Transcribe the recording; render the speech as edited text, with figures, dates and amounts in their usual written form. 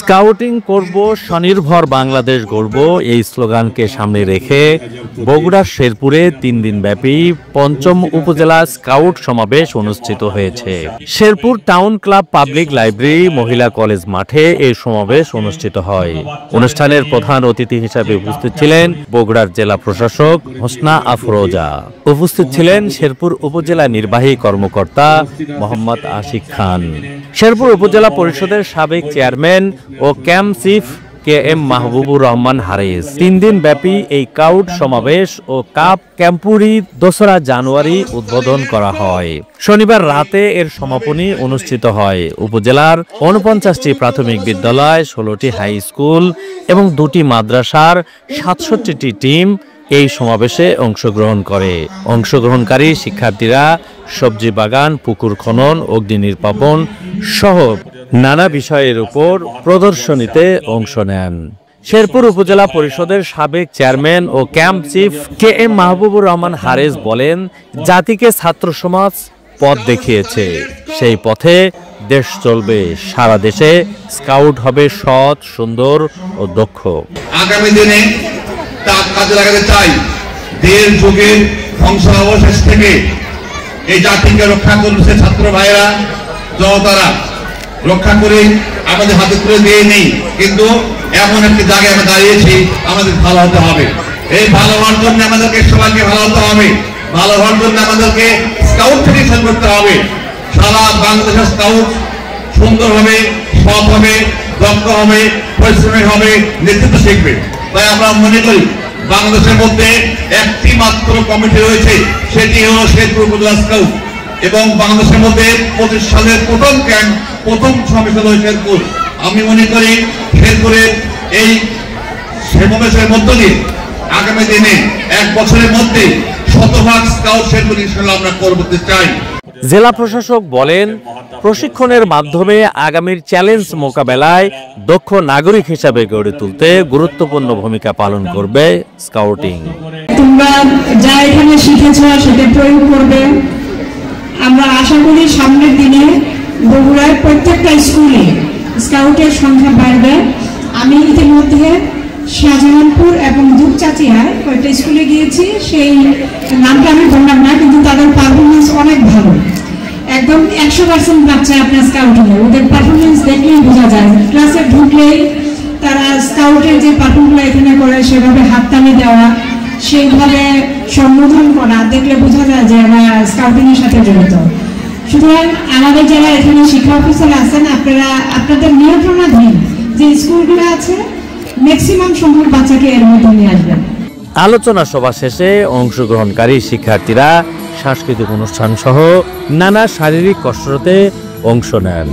Scouting করব, স্বনির্ভর বাংলাদেশ গড়ব, এই স্লোগানকে সামনে রেখে বগুড়ার শেরপুরে 3 দিনব্যাপী পঞ্চম উপজেলা স্কাউট সমাবেশ অনুষ্ঠিত হয়েছে। Sherpur town club public library মহিলা কলেজ মাঠে এই সমাবেশ অনুষ্ঠিত হয়। অনুষ্ঠানের প্রধান অতিথি হিসেবে উপস্থিত ছিলেন বগুড়ার জেলা প্রশাসক হোসনা আফরোজা। উপস্থিত ছিলেন শেরপুর উপজেলা নির্বাহী কর্মকর্তা মোহাম্মদ আশিক খান, শেরপুর উপজেলা পরিষদের সাবেক চেয়ারম্যান ও camp chief KM Mahbubur Rahman Haris. 3 দিন ব্যাপী এই স্কাউট সমাবেশ ও কাপ ক্যাম্পুরি 2রা জানুয়ারি উদ্বোধন করা হয়। শনিবার রাতে এর সমাপনী অনুষ্ঠিত হয়। উপজেলার 49টি প্রাথমিক বিদ্যালয়, 16টি হাই স্কুল এবং 2টি মাদ্রাসার 67টি টিম এই সমাবেশে অংশগ্রহণ করে। অংশগ্রহণকারী শিক্ষার্থীরা সবজি বাগান, পুকুর খনন, অগ্নি নির্বাপন সহ নানা বিষয়ের উপর প্রদর্শনীতে অংশ নেন। শেরপুর উপজেলা পরিষদের সাবেক চেয়ারম্যান ও camp chief KM Mahbubur Rahman Haris বলেন, জাতিকে ছাত্র সমাজ পথ দেখিয়েছে, সেই পথে দেশ চলবে। সারা দেশে স্কাউট হবে সৎ, সুন্দর ও দক্ষ। আগামী দিনে তা কাজে লাগাতে চাই। দেশ যুগের ধ্বংসাবশেষ থেকে এই জাতিকে রক্ষা করছে ছাত্র ভাইয়েরা, জনতারা রক্ষা করে আমাদের হাতে তুলে দিয়ে নেই, কিন্তু এমন একটি জায়গায় আমরা দাঁড়িয়েছি, আমাদের ভালো হতে হবে। এই ভালো হওয়ার জন্য আমাদেরকে সবাইকে ভালো হতে হবে। ভালো হওয়ার জন্য আমাদেরকে স্কাউট থেকে শুরু করতে হবে। সারা বাংলাদেশের স্কাউট সুন্দর হবে, সৎ হবে, দক্ষ হবে, পরিশ্রমী হবে, নেতৃত্ব শিখবে। তাই আমরা মনে করি বাংলাদেশের মধ্যে একটি মাত্র কমিটি রয়েছে, সেটি হলো শেরপুর উপজেলা স্কাউট। এবং বাংলাদেশের মধ্যে 25 সালের প্রথম সমাবেশ হল শেরপুর। আমি মনে করি শেরপুরের এই সমাবেশের মধ্য দিয়ে আগামী দিনে 1 বছরের মধ্যে 100% স্কাউট শেরপুর ইনশাআল্লাহ আমরা করতে চাই। জেলা প্রশাসক বলেন, প্রশিক্ষণের মাধ্যমে আগামীর চ্যালেঞ্জ মোকাবেলায় দক্ষ নাগরিক হিসাবে গড়ে তুলতে গুরুত্বপূর্ণ ভূমিকা পালন করবে স্কাউটিং। তোমরা যা এখানে শিখেছ সেটা প্রয়োগ করবে। আমরা আশা করি সামনের দিনে বগুড়ার প্রত্যেকটা স্কুলে স্কাউটের সংখ্যা বাড়বে। আমি ইতিমধ্যে শাহজাহানপুর এবং দুপচাচিয়ায় কয়েকটা স্কুলে গিয়েছি, সেই নামটা আমি বললাম না, কিন্তু তাদের পারফরমেন্স অনেক ভালো। একদম 100% বাচ্চা আপনার স্কাউট হলে ওদের পারফরমেন্স দেখলেই বোঝা যায়। ক্লাসে ঢুকলেই তারা স্কাউটের যে পারফরমেন্সগুলো এখানে করে সেভাবে হাততালি দেওয়া, সেইভাবে সম্বোধন করা দেখলে বোঝা যায় যে এরা স্কাউটিংয়ের সাথে জড়িত। সুতরাং আমাদের যারা এখানে শিক্ষা অফিসার আছেন, আপনারা আপনাদের নিয়ন্ত্রণাধীন যে স্কুলগুলো আছে ম্যাক্সিমাম সংখ্যক বাচ্চাকে এর মধ্যে নিয়ে আসবেন। আলোচনা সভা শেষে অংশগ্রহণকারী শিক্ষার্থীরা সাংস্কৃতিক অনুষ্ঠান সহ নানা শারীরিক কসরতে অংশ নেন।